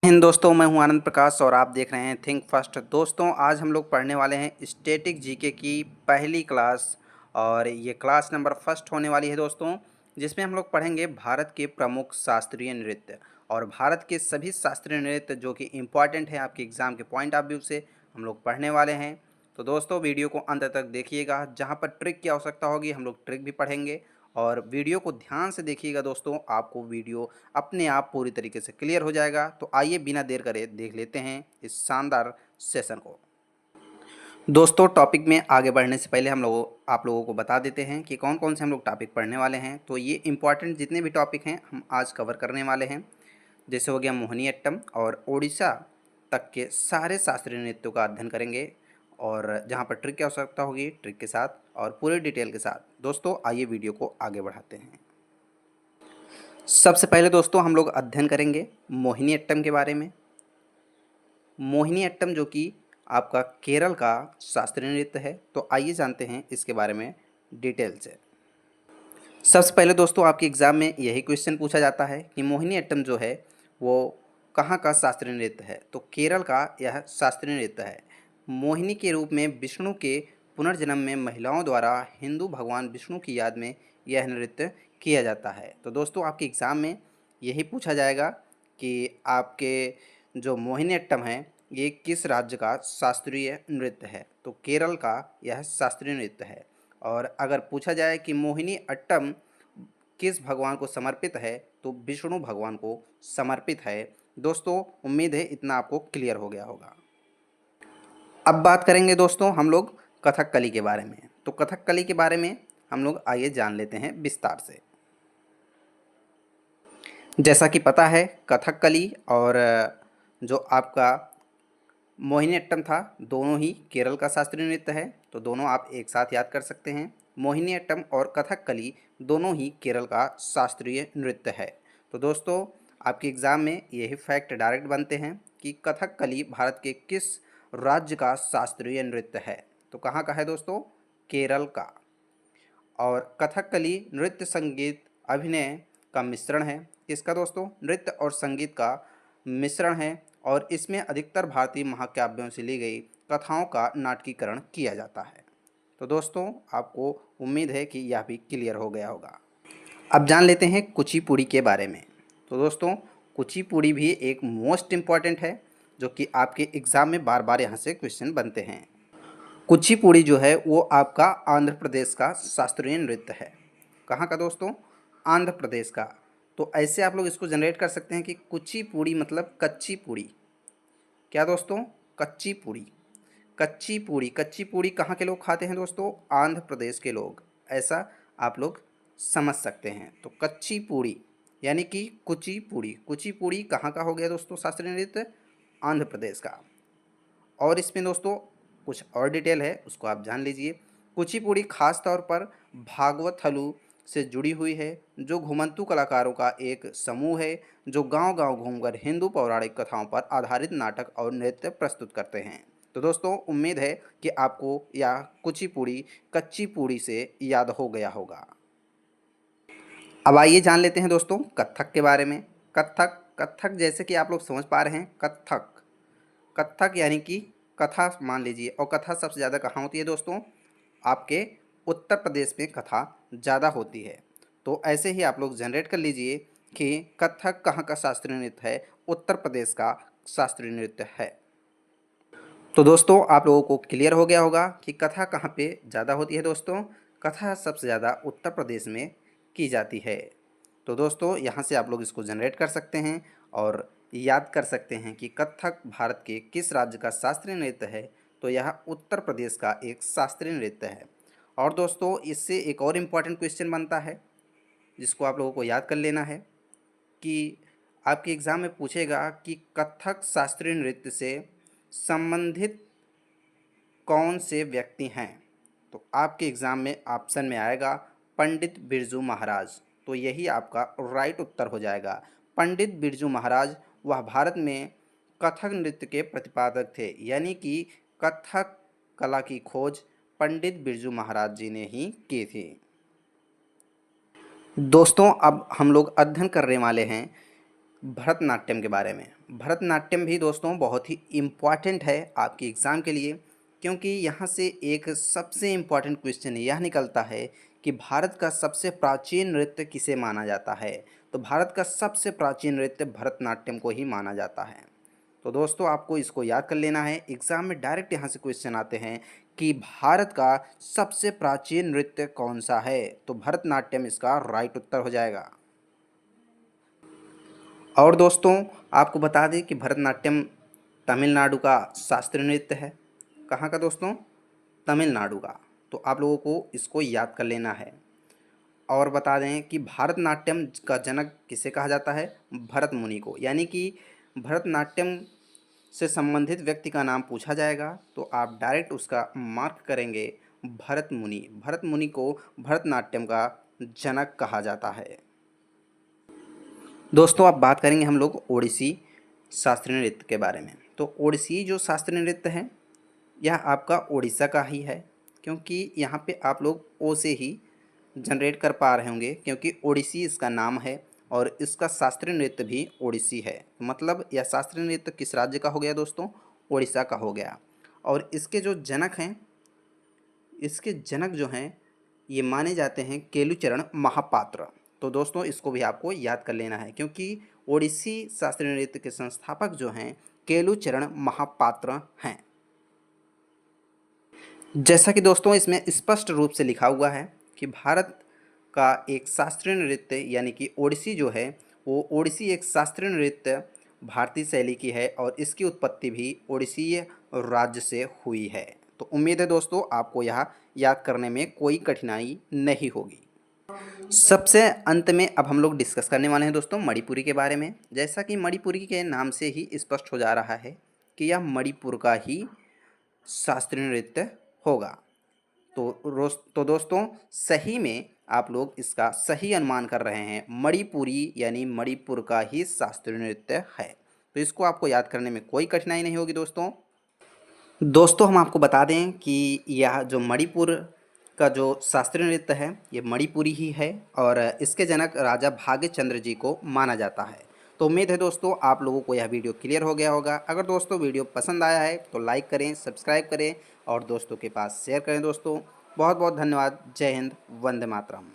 हिंद दोस्तों, मैं हूं आनंद प्रकाश और आप देख रहे हैं थिंक फर्स्ट। दोस्तों, आज हम लोग पढ़ने वाले हैं स्टैटिक जीके की पहली क्लास और ये क्लास नंबर फर्स्ट होने वाली है दोस्तों, जिसमें हम लोग पढ़ेंगे भारत के प्रमुख शास्त्रीय नृत्य और भारत के सभी शास्त्रीय नृत्य जो कि इम्पॉर्टेंट है आपके एग्ज़ाम के पॉइंट ऑफ व्यू से हम लोग पढ़ने वाले हैं। तो दोस्तों, वीडियो को अंत तक देखिएगा। जहाँ पर ट्रिक की आवश्यकता होगी हम लोग ट्रिक भी पढ़ेंगे और वीडियो को ध्यान से देखिएगा दोस्तों, आपको वीडियो अपने आप पूरी तरीके से क्लियर हो जाएगा। तो आइए बिना देर करे देख लेते हैं इस शानदार सेशन को। दोस्तों, टॉपिक में आगे बढ़ने से पहले आप लोगों को बता देते हैं कि कौन कौन से हम लोग टॉपिक पढ़ने वाले हैं। तो ये इंपॉर्टेंट जितने भी टॉपिक हैं हम आज कवर करने वाले हैं। जैसे हो गया मोहिनीअट्टम और ओडिशा तक के सारे शास्त्रीय नृत्यों का अध्ययन करेंगे और जहाँ पर ट्रिक की आवश्यकता होगी ट्रिक के साथ और पूरे डिटेल के साथ। दोस्तों, आइए वीडियो को आगे बढ़ाते हैं। सबसे पहले दोस्तों हम लोग अध्ययन करेंगे मोहिनीअट्टम के बारे में। मोहिनीअट्टम जो कि आपका केरल का शास्त्रीय नृत्य है। तो आइए जानते हैं इसके बारे में डिटेल से। सबसे पहले दोस्तों आपके एग्ज़ाम में यही क्वेश्चन पूछा जाता है कि मोहिनीअट्टम जो है वो कहाँ का शास्त्रीय नृत्य है। तो केरल का यह शास्त्रीय नृत्य है। मोहिनी के रूप में विष्णु के पुनर्जन्म में महिलाओं द्वारा हिंदू भगवान विष्णु की याद में यह नृत्य किया जाता है। तो दोस्तों आपके एग्ज़ाम में यही पूछा जाएगा कि आपके जो मोहिनीअट्टम है ये किस राज्य का शास्त्रीय नृत्य है। तो केरल का यह शास्त्रीय नृत्य है। और अगर पूछा जाए कि मोहिनी अट्टम किस भगवान को समर्पित है तो विष्णु भगवान को समर्पित है। दोस्तों, उम्मीद है इतना आपको क्लियर हो गया होगा। अब बात करेंगे दोस्तों हम लोग कथकली के बारे में। तो कथकली के बारे में हम लोग आइए जान लेते हैं विस्तार से। जैसा कि पता है कथकली और जो आपका मोहिनीअट्टम था दोनों ही केरल का शास्त्रीय नृत्य है। तो दोनों आप एक साथ याद कर सकते हैं। मोहिनीअट्टम और कथकली दोनों ही केरल का शास्त्रीय नृत्य है। तो दोस्तों आपके एग्ज़ाम में यही फैक्ट डायरेक्ट बनते हैं कि कथकली भारत के किस राज्य का शास्त्रीय नृत्य है। तो कहाँ का है दोस्तों? केरल का। और कथकली नृत्य संगीत अभिनय का मिश्रण है। इसका दोस्तों नृत्य और संगीत का मिश्रण है और इसमें अधिकतर भारतीय महाकाव्यों से ली गई कथाओं का नाटकीकरण किया जाता है। तो दोस्तों आपको उम्मीद है कि यह भी क्लियर हो गया होगा। अब जान लेते हैं कुचिपुड़ी के बारे में। तो दोस्तों कुचिपुड़ी भी एक मोस्ट इम्पॉर्टेंट है जो कि आपके एग्ज़ाम में बार बार यहाँ से क्वेश्चन बनते हैं। कुचिपुड़ी जो है वो आपका आंध्र प्रदेश का शास्त्रीय नृत्य है। कहाँ का दोस्तों? आंध्र प्रदेश का। तो ऐसे आप लोग इसको जनरेट कर सकते हैं कि कुचिपुड़ी मतलब कच्ची पूड़ी। क्या दोस्तों? कच्ची पूड़ी। कच्ची पूड़ी, कच्ची पूड़ी कहाँ के लोग खाते हैं दोस्तों? आंध्र प्रदेश के लोग। ऐसा आप लोग समझ सकते हैं। तो कच्ची पूड़ी यानी कि कुची पूड़ी। कुची पूड़ी कहाँ का हो गया दोस्तों शास्त्रीय नृत्य? आंध्र प्रदेश का। और इसमें दोस्तों कुछ और डिटेल है उसको आप जान लीजिए। कुचिपुड़ी खास तौर पर भागवत हलु से जुड़ी हुई है जो घुमंतू कलाकारों का एक समूह है जो गांव-गांव घूमकर हिंदू पौराणिक कथाओं पर आधारित नाटक और नृत्य प्रस्तुत करते हैं। तो दोस्तों उम्मीद है कि आपको यह कुचिपुड़ी कच्ची पूड़ी से याद हो गया होगा। अब आइए जान लेते हैं दोस्तों कथक के बारे में। कथक कथक जैसे कि आप लोग समझ पा रहे हैं कथक कथक यानी कि कथा मान लीजिए। और कथा सबसे ज़्यादा कहाँ होती है दोस्तों? आपके उत्तर प्रदेश में कथा ज़्यादा होती है। तो ऐसे ही आप लोग जनरेट कर लीजिए कि कथक कहाँ का शास्त्रीय नृत्य है? उत्तर प्रदेश का शास्त्रीय नृत्य है। तो दोस्तों आप लोगों को क्लियर हो गया होगा कि कथा कहाँ पे ज़्यादा होती है दोस्तों? कथा सबसे ज़्यादा उत्तर प्रदेश में की जाती है। तो दोस्तों यहाँ से आप लोग इसको जनरेट कर सकते हैं और याद कर सकते हैं कि कथक भारत के किस राज्य का शास्त्रीय नृत्य है। तो यह उत्तर प्रदेश का एक शास्त्रीय नृत्य है। और दोस्तों इससे एक और इम्पॉर्टेंट क्वेश्चन बनता है जिसको आप लोगों को याद कर लेना है कि आपके एग्ज़ाम में पूछेगा कि कथक शास्त्रीय नृत्य से संबंधित कौन से व्यक्ति हैं। तो आपके एग्ज़ाम में ऑप्शन में आएगा पंडित बिरजू महाराज। तो यही आपका राइट उत्तर हो जाएगा। पंडित बिरजू महाराज वह भारत में कथक नृत्य के प्रतिपादक थे यानी कि कथक कला की खोज पंडित बिरजू महाराज जी ने ही की थी। दोस्तों अब हम लोग अध्ययन करने वाले हैं भरतनाट्यम के बारे में। भरतनाट्यम भी दोस्तों बहुत ही इम्पॉर्टेंट है आपके एग्ज़ाम के लिए, क्योंकि यहाँ से एक सबसे इम्पॉर्टेंट क्वेश्चन यह निकलता है कि भारत का सबसे प्राचीन नृत्य किसे माना जाता है। तो भारत का सबसे प्राचीन नृत्य भरतनाट्यम को ही माना जाता है। तो दोस्तों आपको इसको याद कर लेना है, एग्ज़ाम में डायरेक्ट यहाँ से क्वेश्चन आते हैं कि भारत का सबसे प्राचीन नृत्य कौन सा है। तो भरतनाट्यम इसका राइट उत्तर हो जाएगा। और दोस्तों आपको बता दें कि भरतनाट्यम तमिलनाडु का शास्त्रीय नृत्य है। कहाँ का दोस्तों? तमिलनाडु का। तो आप लोगों को इसको याद कर लेना है। और बता दें कि भरतनाट्यम का जनक किसे कहा जाता है? भरत मुनि को। यानी कि भरतनाट्यम से संबंधित व्यक्ति का नाम पूछा जाएगा तो आप डायरेक्ट उसका मार्क करेंगे भरत मुनि। भरत मुनि को भरतनाट्यम का जनक कहा जाता है। दोस्तों अब बात करेंगे हम लोग ओडिसी शास्त्रीय नृत्य के बारे में। तो ओडिसी जो शास्त्रीय नृत्य है यह आपका ओडिशा का ही है, क्योंकि यहाँ पे आप लोग ओ से ही जनरेट कर पा रहे होंगे, क्योंकि ओडिसी इसका नाम है और इसका शास्त्रीय नृत्य भी ओडिसी है। मतलब यह शास्त्रीय नृत्य किस राज्य का हो गया दोस्तों? ओडिशा का हो गया। और इसके जो जनक हैं, इसके जनक जो हैं ये माने जाते हैं केलुचरण महापात्र। तो दोस्तों इसको भी आपको याद कर लेना है, क्योंकि ओडिसी शास्त्रीय नृत्य के संस्थापक जो हैं केलुचरण महापात्र हैं। जैसा कि दोस्तों इसमें स्पष्ट रूप से लिखा हुआ है कि भारत का एक शास्त्रीय नृत्य यानी कि ओडिसी जो है वो ओडिसी एक शास्त्रीय नृत्य भारतीय शैली की है और इसकी उत्पत्ति भी ओडिसी राज्य से हुई है। तो उम्मीद है दोस्तों आपको यह याद करने में कोई कठिनाई नहीं होगी। सबसे अंत में अब हम लोग डिस्कस करने वाले हैं दोस्तों मणिपुरी के बारे में। जैसा कि मणिपुरी के नाम से ही स्पष्ट हो जा रहा है कि यह मणिपुर का ही शास्त्रीय नृत्य होगा। तो दोस्तों सही में आप लोग इसका सही अनुमान कर रहे हैं, मणिपुरी यानी मणिपुर का ही शास्त्रीय नृत्य है। तो इसको आपको याद करने में कोई कठिनाई नहीं होगी दोस्तों हम आपको बता दें कि यह जो मणिपुर का जो शास्त्रीय नृत्य है ये मणिपुरी ही है और इसके जनक राजा भाग्यचंद्र जी को माना जाता है। तो उम्मीद है दोस्तों आप लोगों को यह वीडियो क्लियर हो गया होगा। अगर दोस्तों वीडियो पसंद आया है तो लाइक करें, सब्सक्राइब करें और दोस्तों के पास शेयर करें। दोस्तों बहुत बहुत धन्यवाद। जय हिंद, वंदे मातरम।